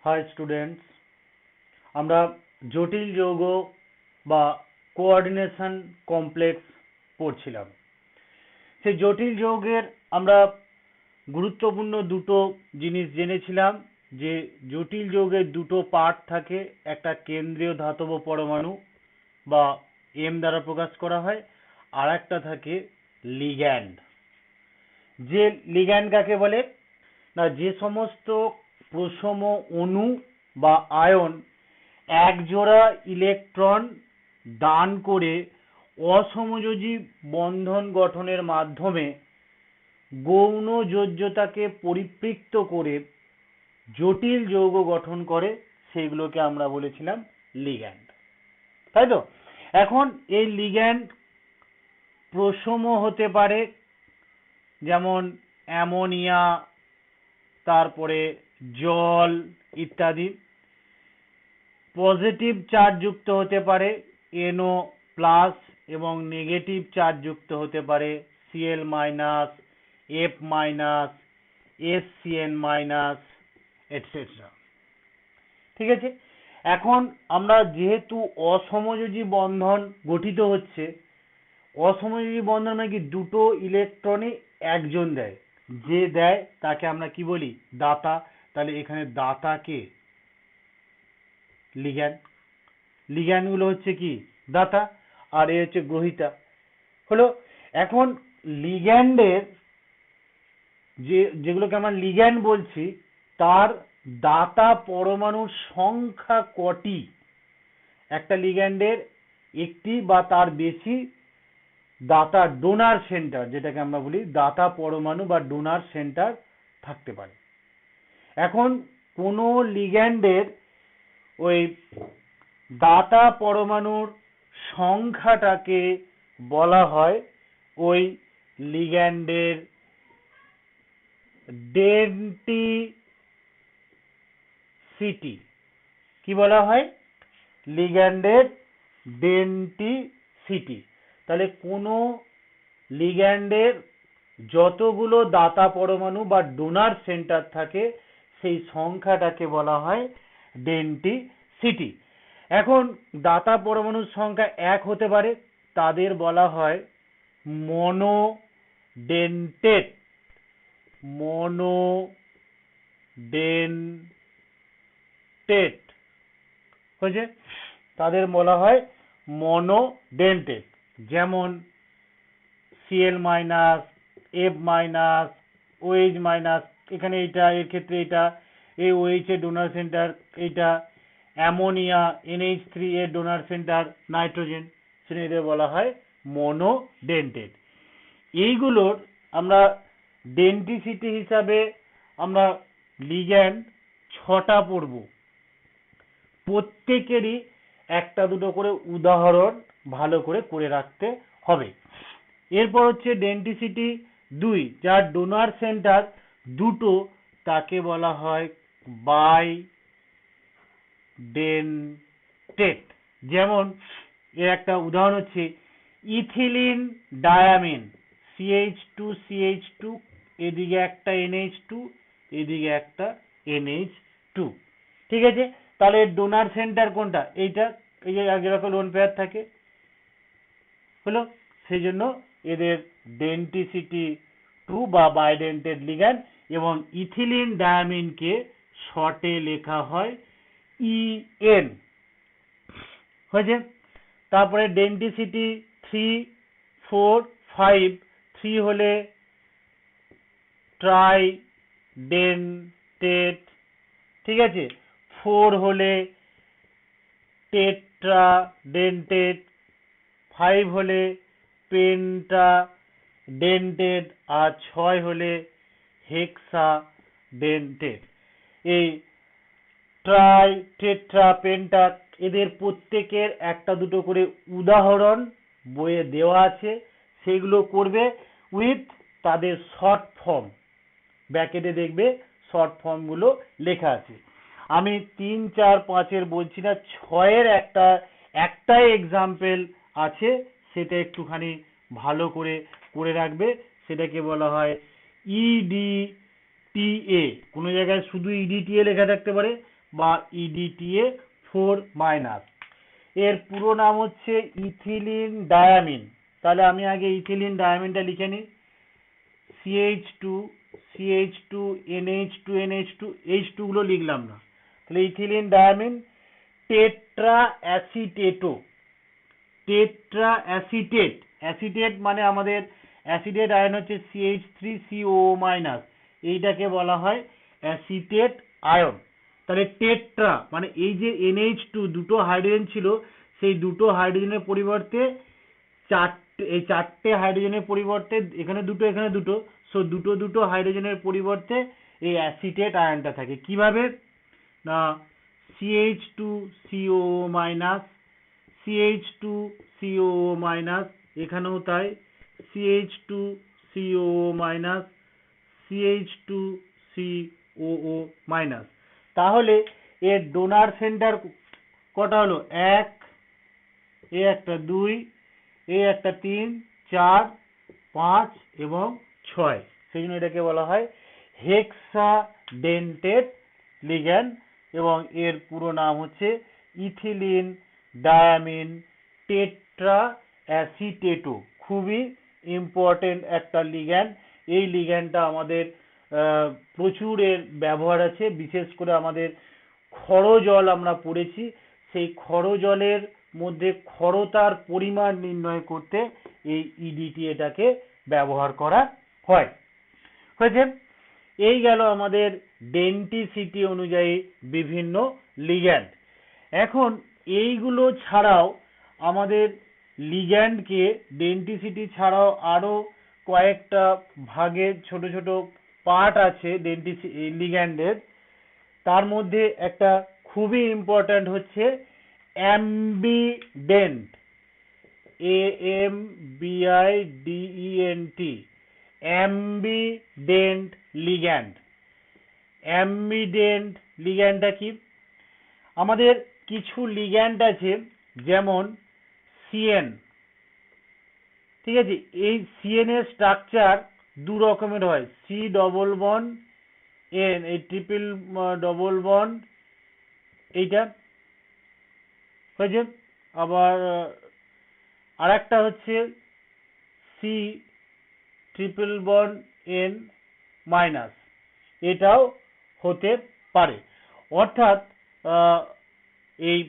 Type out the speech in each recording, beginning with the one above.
High students, আমরা জটিল যৌগ বা কোঅর্ডিনেশন কমপ্লেক্স পড়ছিলাম। সেই জটিল যৌগের আমরা গুরুত্বপূর্ণ দুটো জিনিস জেনেছিলাম, যে জটিল যৌগের দুটো পার্ট থাকে, একটা কেন্দ্রীয় ধাতব পরমাণু বা এম দ্বারা প্রকাশ করা হয়, আর একটা থাকে লিগ্যান্ড। যে লিগ্যান্ড কাকে বলে না, যে সমস্ত প্রশম অণু বা আয়ন এক জোড়া ইলেকট্রন দান করে অসমযোজী বন্ধন গঠনের মাধ্যমে গৌণ যোজ্যতাকে পরিপৃক্ত করে জটিল যৌগ গঠন করে, সেগুলোকে আমরা বলেছিলাম লিগ্যান্ড। তাই তো? এখন এই লিগ্যান্ড প্রশম হতে পারে, যেমন অ্যামোনিয়া, তারপরে জল ইত্যাদি। পজিটিভ চার্জ যুক্ত হতে পারে NO প্লাস, এবং নেগেটিভ চার্জ যুক্ত হতে পারে Cl minus, F minus, SCN minus, etcetera. ঠিক আছে? এখন আমরা যেহেতু অসমযোজী বন্ধন গঠিত হচ্ছে, অসমযোজী বন্ধন মানে কি, দুটো ইলেকট্রনই একজন দেয়, যে দেয় তাকে আমরা কি বলি, দাতা। তাহলে এখানে দাতা কে? লিগ্যান্ড। লিগ্যান্ড গুলো হচ্ছে কি, দাতা, আর এ হচ্ছে গ্রহিতা। হলো। এখন লিগ্যান্ডের যেগুলোকে আমরা লিগ্যান্ড বলছি, তার দাতা পরমাণুর সংখ্যা কটি? একটা লিগ্যান্ডের একটি বা তার বেশি দাতা ডোনার সেন্টার, যেটাকে আমরা বলি দাতা পরমাণু বা ডোনার সেন্টার থাকতে পারে। এখন কোন লিগ্যান্ডের ওই দাতা পরমাণুর সংখ্যাটাকে বলা হয় ওই লিগ্যান্ডের ডেন্টিসিটি। কি বলা হয়? লিগ্যান্ডের ডেন্টিসিটি। তাহলে কোন লিগ্যান্ডের যতগুলো দাতা পরমাণু বা ডোনার সেন্টার থাকে, সেই সংখ্যাটাকে বলা হয় ডেন্টিসিটি। এখন দাতা পরমাণুর সংখ্যা 1 হতে পারে, তাদের বলা হয় মনোডেন্টেট। মনোডেন্টেট হয়েছে, তাদের বলা হয় মনোডেন্টেট। যেমন Cl minus, F minus, OH minus, এখানে এটা, এর ক্ষেত্রে এটা, এই OH এর ডোনার সেন্টার এইটা, অ্যামোনিয়া NH3 এর ডোনার সেন্টার নাইট্রোজেন, সেটা এদের বলা হয় মনোডেন্টেট। এইগুলোর আমরা ডেন্টিসিটি হিসাবে আমরা লিগ্যান্ড 6টা পড়ব। প্রত্যেকেরই একটা দুটো করে উদাহরণ ভালো করে করে রাখতে হবে। এরপর হচ্ছে ডেন্টিসিটি 2, যার ডোনার সেন্টার দুটো, তাকে বলা হয় বাইডেন্টেট। যেমন এর একটা উদাহরণ হচ্ছে ইথিলিন ডায়ামিন, CH2CH2, এদিকে একটা NH2, এদিকে একটা NH2। ঠিক আছে? তাহলে ডোনার সেন্টার কোনটা? এইটা। এই যে যেরকম লোন পেয়ার থাকে, হলো, সেই জন্য এদের ডেন্টিসিটি 2 বা বাইডেন্টেড লিগ্যান্ড। এবং ইথিলিন ডায়ামিনকে শর্টে লেখা হয় EN। হয়েছে? তারপরে ডেন্টিসিটি 3, 4, 5। 3 হলে ট্রাইডেন্টেট, ঠিক আছে? 4 হলে টেট্রাডেন্টেট, 5 হলে পেন্টাডেন্টেট, আর 6 হলে হেক্সাডেন্টেট। এই ট্রাই, টেট্রা, পেন্টা, এদের প্রত্যেকের একটা দুটো করে উদাহরণ বইয়ে দেওয়া আছে, সেগুলো করবে উইথ তাদের শর্ট ফর্ম। ব্র্যাকেটে দেখবে শর্ট ফর্ম গুলো লেখা আছে। আমি 3, 4, 5 বলছি না, 6 একটাই এক্সাম্পল আছে, সেটা একটুখানি ভালো করে করে রাখবে। সেটাকে বলা হয় EDTA। কোনো জায়গায় শুধু EDTA লেখা থাকতে পারে, বা EDTA 4-। এর পুরো নাম হচ্ছে ইথিলিন ডায়ামিন। তাহলে আমি আগে ইথিলিন ডায়ামিনটা লিখে নিই, CH2 CH2 NH2 NH2 H2 গুলো লিখলাম না, তাহলে ইথিলিন ডায়ামিন টেট্রা অ্যাসিটেটো, টেট্রা অ্যাসিটেট, অ্যাসিটেট মানে আমাদের অ্যাসিটেট আয়ন হচ্ছে CH3COO-, এইটাকে বলা হয় অ্যাসিটেট আয়ন। তাহলে টেট্রা মানে এই যে NH2 দুটো হাইড্রোজেন ছিল, সেই দুটো হাইড্রোজেনের পরিবর্তে চারটে হাইড্রোজেনের পরিবর্তে এখানে দুটো, সো দুটো হাইড্রোজেনের পরিবর্তে এই অ্যাসিটেট আয়নটা থাকে। কিভাবে না, CH2COO-, CH2COO-, এখানেও তাই, CH2COO-, CH2COO-। তাহলে এর ডোনার সেন্টার কটা হলো, 1, এ একটা 2, এ একটা 3, 4, 5 এবং 6, সেই জন্য এটাকে বলা হয় হেক্সাডেন্টেট লিগ্যান্ড এবং এর পুরো নাম হচ্ছে ইথিলিন ডায়ামিন টেট্রা অ্যাসিটেটো। খুবই ইম্পর্টেন্ট একটা লিগ্যান্ড। এই লিগ্যান্ডটা আমাদের প্রচুর এর ব্যবহার আছে, বিশেষ করে আমাদের ক্ষর জল আমরা পড়েছি, সেই ক্ষর জলের মধ্যে ক্ষরতার পরিমাণ নির্ণয় করতে এই EDTA-টাকে ব্যবহার করা হয়। হয়েছে, এই গেল আমাদের ডেন্টিসিটি অনুযায়ী বিভিন্ন লিগ্যান্ড। এখন এইগুলো ছাড়াও আমাদের লিগ্যান্ডকে ডেন্টিসিটি ছাড়াও আরো কয়েকটা ভাগে ছোট ছোট পার্ট আছে লিগ্যান্ডের। তার মধ্যে একটা খুবই ইম্পর্ট্যান্ট হচ্ছে অ্যাম্বিডেন্ট, AMBIDENT, অ্যাম্বিডেন্ট লিগ্যান্ড। অ্যাম্বিডেন্ট লিগ্যান্ডটা কি, আমাদের কিছু লিগ্যান্ড আছে যেমন CN, ঠিক আছে, এই CN এর স্ট্রাকচার দু রকমের হয়, C ডবল বন্ড N, এই ট্রিপল ডবল বন্ড এইটা হয়েছে, আবার আরেকটা হচ্ছে C ট্রিপল বন্ড N-, এটাও হতে পারে। অর্থাৎ এই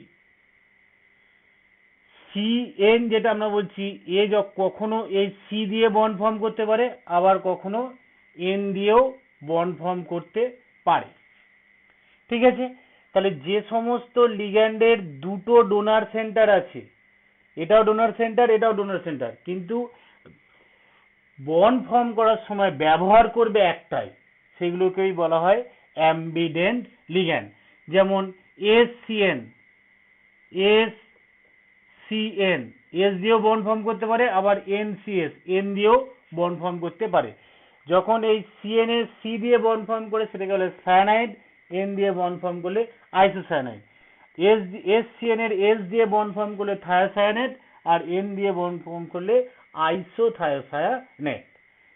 CN যেটা আমরা বলছি, কখনো এই C দিয়ে বন্ড ফর্ম করতে পারে, আবার কখনো N দিয়েও বন্ড ফর্ম করতে পারে। ঠিক আছে, তাহলে যে সমস্ত লিগ্যান্ডের দুটো ডোনার সেন্টার আছে, এটাও ডোনার সেন্টার এটাও ডোনার সেন্টার, কিন্তু বন্ড ফর্ম করার সময় ব্যবহার করবে একটাই, সেগুলোকেই বলা হয় অ্যাম্বিডেন্ট লিগ্যান্ড। যেমন SCN, SCN S দিয়েও বন্ড ফর্ম করতে পারে, আবার NCS N দিয়েও বন্ড ফর্ম করতে পারে। যখন এই CN এর C দিয়ে বন্ড ফর্ম করে সেটাকে বলে সায়ানাইড, N দিয়ে বন্ড ফর্ম করলে আইসোসায়ানাইড। SCN এর S দিয়ে বন্ড ফর্ম করলে থায়োসায়ানেট, আর N দিয়ে বন্ড ফর্ম করলে আইসোথায়োসায়ানেট।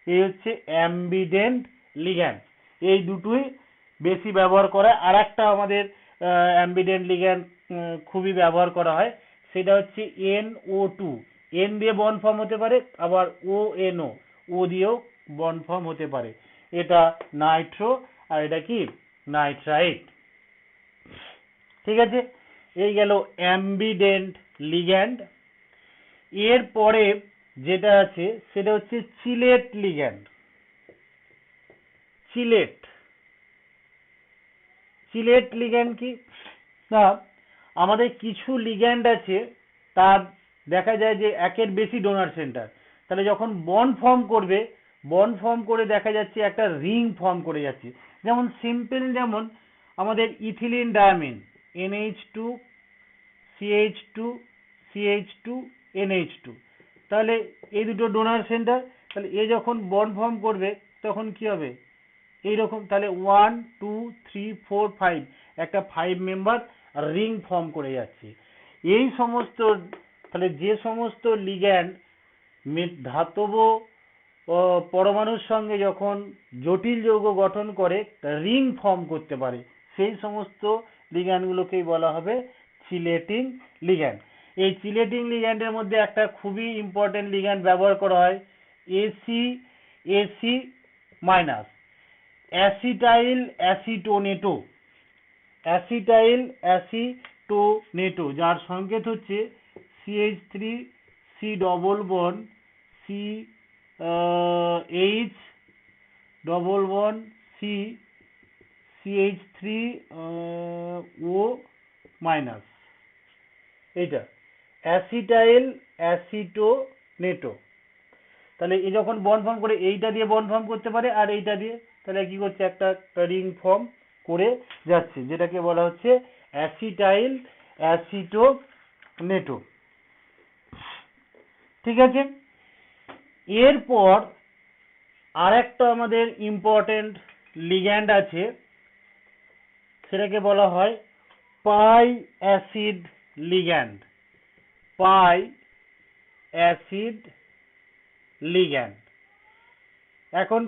এই হচ্ছে অ্যাম্বিডেন্ট লিগ্যান্ড। এই দুটোই বেশি ব্যবহার করা। আর একটা আমাদের অ্যাম্বিডেন্ট লিগ্যান্ড খুবই ব্যবহার করা হয়, সেটা হচ্ছে NO2, N দিয়ে বন্ড ফর্ম হতে পারে, আবার ONO, O দিয়েও বন্ড ফর্ম হতে পারে। এটা নাইট্রো আর এটা কি নাইট্রাইট। ঠিক আছে, এই গেল অ্যাম্বিডেন্ট লিগ্যান্ড। এর পরে যেটা আছে সেটা হচ্ছে চিলেট লিগ্যান্ড। চিলেট লিগ্যান্ড কি না, আমাদের কিছু লিগ্যান্ড আছে তার দেখা যায় যে একের বেশি ডোনার সেন্টার, তাহলে যখন বন্ড ফর্ম করবে, বন্ড ফর্ম করে দেখা যাচ্ছে একটা রিং ফর্ম করে যাচ্ছে। যেমন সিম্পল, যেমন আমাদের ethylene diamine NH2 CH2 CH2 NH2, তাহলে এই দুটো ডোনার সেন্টার, তাহলে এ যখন বন্ড ফর্ম করবে তখন কি হবে এইরকম, তাহলে 1 2 3 4 5 একটা 5 মেম্বার রিং ফর্ম করে যাচ্ছে। এই সমস্ত, তাহলে যে সমস্ত লিগ্যান্ড ধাতব পরমাণুর সঙ্গে যখন জটিল যৌগ গঠন করে রিং ফর্ম করতে পারে, সেই সমস্ত লিগ্যান্ডগুলোকেই বলা হবে চিলেটিং লিগ্যান্ড। এই চিলেটিং লিগ্যান্ডের মধ্যে একটা খুবই ইম্পর্টেন্ট লিগ্যান্ড ব্যবহার করা হয়, এসি মাইনাস, অ্যাসিটাইল অ্যাসিটোনেটো, অ্যাসিটাইল অ্যাসিটোনেটো, যার সংকেত হচ্ছে CH3 C double bond CH double bond CH3 O minus, এইটা অ্যাসিটাইল অ্যাসিটোনেটো। তাহলে এই যখন বন্ড ফর্ম করে এইটা দিয়ে বন্ড ফর্ম করতে পারে আর এইটা দিয়ে, তাহলে কি করছে একটা রিং ফর্ম করে যাচ্ছে, যেটাকে বলা হচ্ছে অ্যাসিটাইল অ্যাসিটোনেটো। ঠিক আছে, এরপর আরেকটা আমাদের ইম্পর্টেন্ট লিগ্যান্ড আছে, সেটাকে বলা হয় পাই অ্যাসিড লিগ্যান্ড, পাই অ্যাসিড লিগ্যান্ড। এখন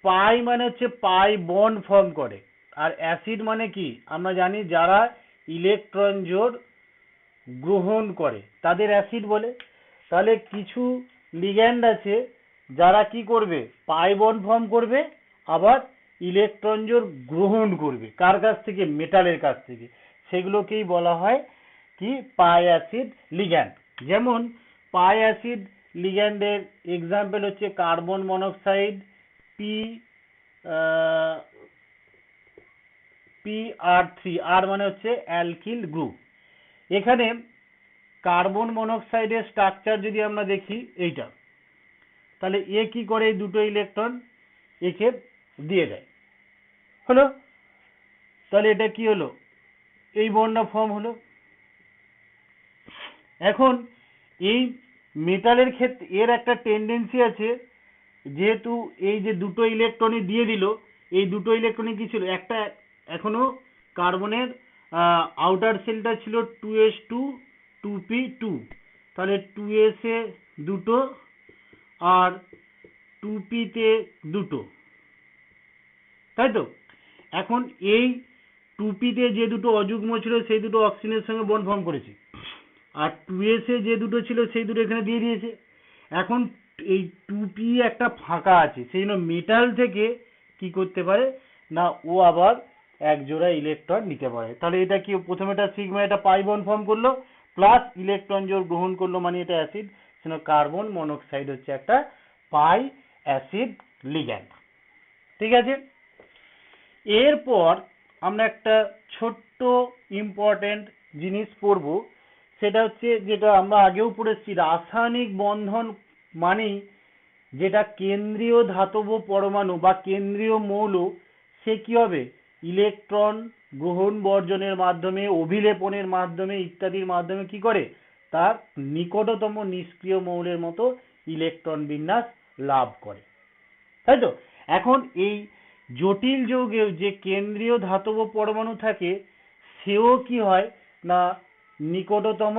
পাই মানে হচ্ছে পাই বন্ড ফর্ম করে, আর অ্যাসিড মানে কি আমরা জানি যারা ইলেকট্রন জোড় গ্রহণ করে তাদের অ্যাসিড বলে। তাহলে কিছু লিগ্যান্ড আছে যারা কি করবে, পাই বন্ড ফর্ম করবে, আবার ইলেকট্রন জোড় গ্রহণ করবে, কার কাছ থেকে, মেটালের কাছ থেকে, সেগুলোকেই বলা হয় কি পাই অ্যাসিড লিগ্যান্ড। যেমন পাই অ্যাসিড লিগ্যান্ডের এক্সাম্পল হচ্ছে কার্বন মনোক্সাইড PR3, আর মানে হচ্ছে অ্যালকিল গ্রুপ। এখানে কার্বন মনোক্সাইডের স্ট্রাকচার যদি আমরা দেখি এইটা, তাহলে এ কি করে, এই দুটো ইলেকট্রন একে দিয়ে দেয়, হলো, তাহলে এটা কি হলো, এই বন্ডটা ফর্ম হলো। এখন এই মেটালের ক্ষেত্রে এর একটা টেন্ডেন্সি আছে, যেহেতু এই যে দুটো ইলেকট্রনই দিয়ে দিল, এই দুটো ইলেকট্রনই কি ছিল, একটা এখনো কার্বনের আউটার সেলটা ছিল 2s2 2p2, তাহলে 2s এ দুটো আর 2p তে দুটো, তাই তো। এখন এই 2p তে যে দুটো অযুগ্ম ছিল সেই দুটো অক্সিজেনের সঙ্গে বন্ড ফর্ম করেছে, আর 2s এ যে দুটো ছিল সেই দুটো এখানে দিয়ে দিয়েছে। এখন এই 2p একটা ফাঁকা আছে, সেই জন্য মেটাল থেকে কি করতে পারে না, ও আবার এক জোড়া ইলেকট্রন নিতে পারে। তাহলে এটা কি, প্রথমে এটা সিগমা, এটা পাই বন্ড ফর্ম করলো, প্লাস ইলেকট্রন জোড় গ্রহণ করলো, মানে এটা অ্যাসিড, সেজন্য কার্বন মনোক্সাইড হচ্ছে একটা পাই অ্যাসিড লিগ্যান্ড। ঠিক আছে, এরপর আমরা একটা ছোট্ট ইম্পর্টেন্ট জিনিস পড়বো, সেটা হচ্ছে যেটা আমরা আগেও পড়েছি, রাসায়নিক বন্ধন মানেই যেটা কেন্দ্রীয় ধাতব পরমাণু বা কেন্দ্রীয় মৌল, সে কি হবে, ইলেকট্রন গ্রহণ বর্জনের মাধ্যমে, অভিলেপনের মাধ্যমে ইত্যাদির মাধ্যমে কি করে, তার নিকটতম নিষ্ক্রিয় মৌলের মতো ইলেকট্রন বিন্যাস লাভ করে, তাই তো। এখন এই জটিল যৌগেও যে কেন্দ্রীয় ধাতব পরমাণু থাকে, সেও কি হয় না, নিকটতম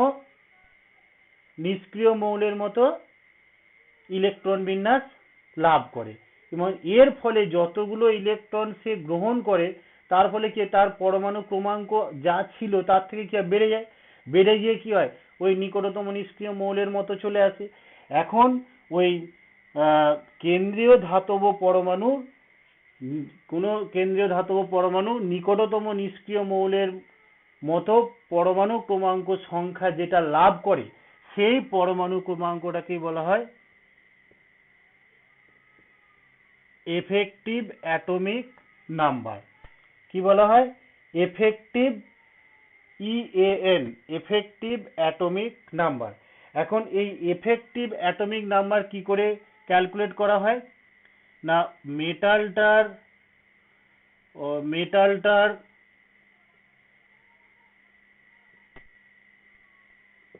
নিষ্ক্রিয় মৌলের মতো ইলেকট্রন বিন্যাস লাভ করে, এবং এর ফলে যতগুলো ইলেকট্রন সে গ্রহণ করে, তার ফলে কি, তার পরমাণু ক্রমাঙ্ক যা ছিল তার থেকে কি বেড়ে যায়, বেড়ে গিয়ে কি হয়, ওই নিকটতম নিষ্ক্রিয় মৌলের মতো চলে আসে। এখন ওই কেন্দ্রীয় ধাতব পরমাণু, কোনো কেন্দ্রীয় ধাতব পরমাণু নিকটতম নিষ্ক্রিয় মৌলের মতো পরমাণু ক্রমাঙ্ক সংখ্যা যেটা লাভ করে, সেই পরমাণু ক্রমাঙ্কটাকেই বলা হয় এফেক্টিভ অ্যাটমিক নাম্বার। কি বলা হয়, effective, EAN, effective atomic number. এখন এই এফেক্টিভ অ্যাটমিক নাম্বার কি করে ক্যালকুলেট করা হয় না, মেটালটার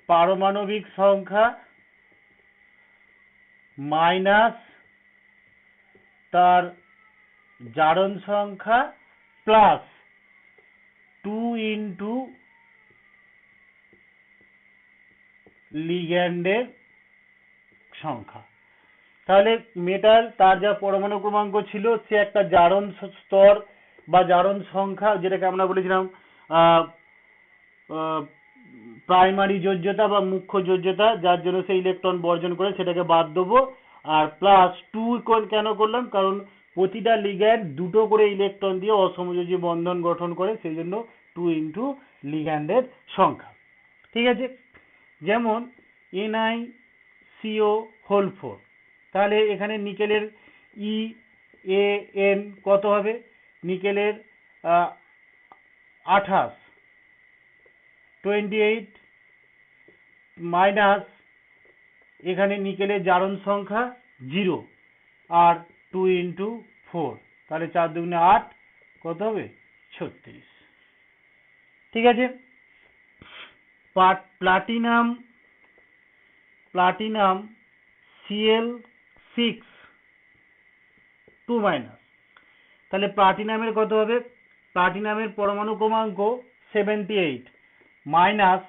পারমাণবিক সংখ্যা মাইনাস তার জারণ সংখ্যা প্লাস 2 ইন্টু লিগ্যান্ডের সংখ্যা। তাহলে মেটাল তার যা পরমাণু ক্রমাঙ্ক ছিল, সে একটা জারণ স্তর বা জারণ সংখ্যা, যেটাকে আমরা বলেছিলাম প্রাইমারি যোজ্যতা বা মুখ্য যোজ্যতা, যার জন্য সে ইলেকট্রন বর্জন করে, সেটাকে বাদ দেবো। আর প্লাস 2 কেন করলাম, কারণ প্রতিটা লিগ্যান্ড দুটো করে ইলেকট্রন দিয়ে অসমযোজী বন্ধন গঠন করে, সেই জন্য 2 ইন্টু লিগ্যান্ডের সংখ্যা। ঠিক আছে, যেমন NiCO হোল 4, তাহলে এখানে নিকেলের EAN কত হবে, নিকেলের 28 28 মাইনাস এখানে নিকেলের জারণ সংখ্যা 0 আর 2 ইন্টু 4, তাহলে 4 দুগুণে 8, কত হবে 36। ঠিক আছে, প্লাটিনাম Cl6 2 মাইনাস, তাহলে প্লাটিনামের কত হবে, প্লাটিনামের পরমাণু ক্রমাঙ্ক 78 মাইনাস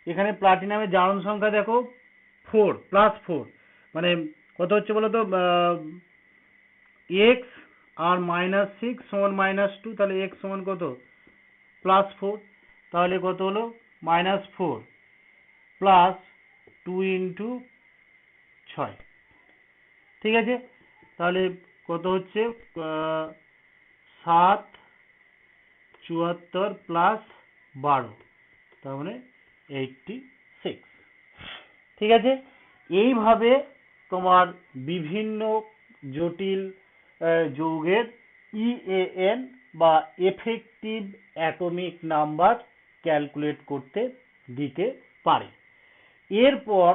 এখানে প্লাটিনামের জারণ সংখ্যা দেখো 4 প্লাস 4, মানে কত হচ্ছে বলো তো, x আর -6 সমান -2, তাহলে x সমান কত +4, তাহলে কত হলো -4 প্লাস 2 ইন্টু 6। ঠিক আছে, তাহলে কত হচ্ছে 7 74 প্লাস 12, তার মানে 86। ঠিক আছে, এইভাবে তোমার বিভিন্ন জটিল যৌগের EAN বা এফেক্টিভ অ্যাটমিক নাম্বার ক্যালকুলেট করতে দিতে পারে। এরপর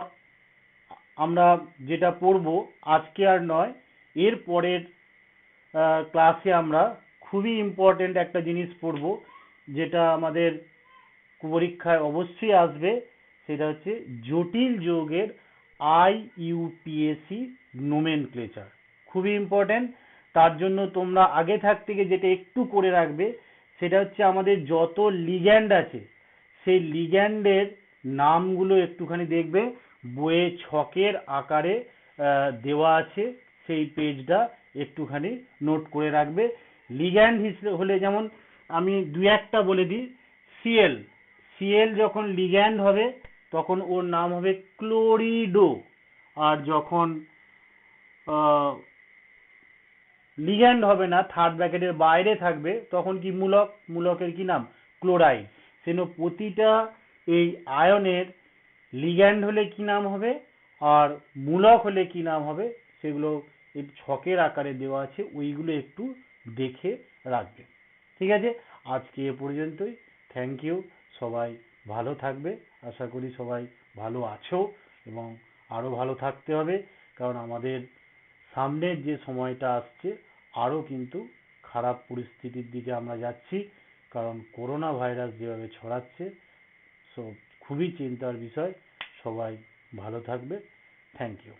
আমরা যেটা পড়ব, আজকে আর নয়, এর পরের ক্লাসে আমরা খুবই ইম্পর্টেন্ট একটা জিনিস পড়ব, যেটা আমাদের পরীক্ষায় অবশ্যই আসবে, সেটা হচ্ছে জটিল যৌগের IUPAC নোমেনক্লেচার। খুবই ইম্পর্টেন্ট, তার জন্য তোমরা আগে থাকতে যেটা একটু করে রাখবে, সেটা হচ্ছে আমাদের যত লিগ্যান্ড আছে সেই লিগ্যান্ডের নামগুলো একটুখানি দেখবে, বইয়ে ছকের আকারে দেওয়া আছে, সেই পেজটা একটুখানি নোট করে রাখবে। লিগ্যান্ড হলে যেমন আমি 2-1টা বলে দিই, Cl যখন লিগ্যান্ড হবে তখন ওর নাম হবে ক্লোরিডো, আর যখন লিগ্যান্ড হবে না, থার্ড ব্র্যাকেটের বাইরে থাকবে, তখন কি মূলকের কি নাম, ক্লোরাইড। সেজন্য প্রতিটা এই আয়নের লিগ্যান্ড হলে কি নাম হবে আর মূলক হলে কি নাম হবে, সেগুলো এই ছকের আকারে দেওয়া আছে, ওইগুলো একটু দেখে রাখবে। ঠিক আছে, আজকে এ পর্যন্তই। থ্যাংক ইউ, সবাই ভালো থাকবে, আশা করি সবাই ভালো আছো এবং আরো ভালো থাকতে হবে, কারণ আমাদের সামনের যে সময়টা আসছে আরো কিন্তু খারাপ পরিস্থিতির দিকে আমরা যাচ্ছি, কারণ করোনা ভাইরাস যেভাবে ছড়াচ্ছে, সো খুবই চিন্তার বিষয়। সবাই ভালো থাকবে, থ্যাংক ইউ।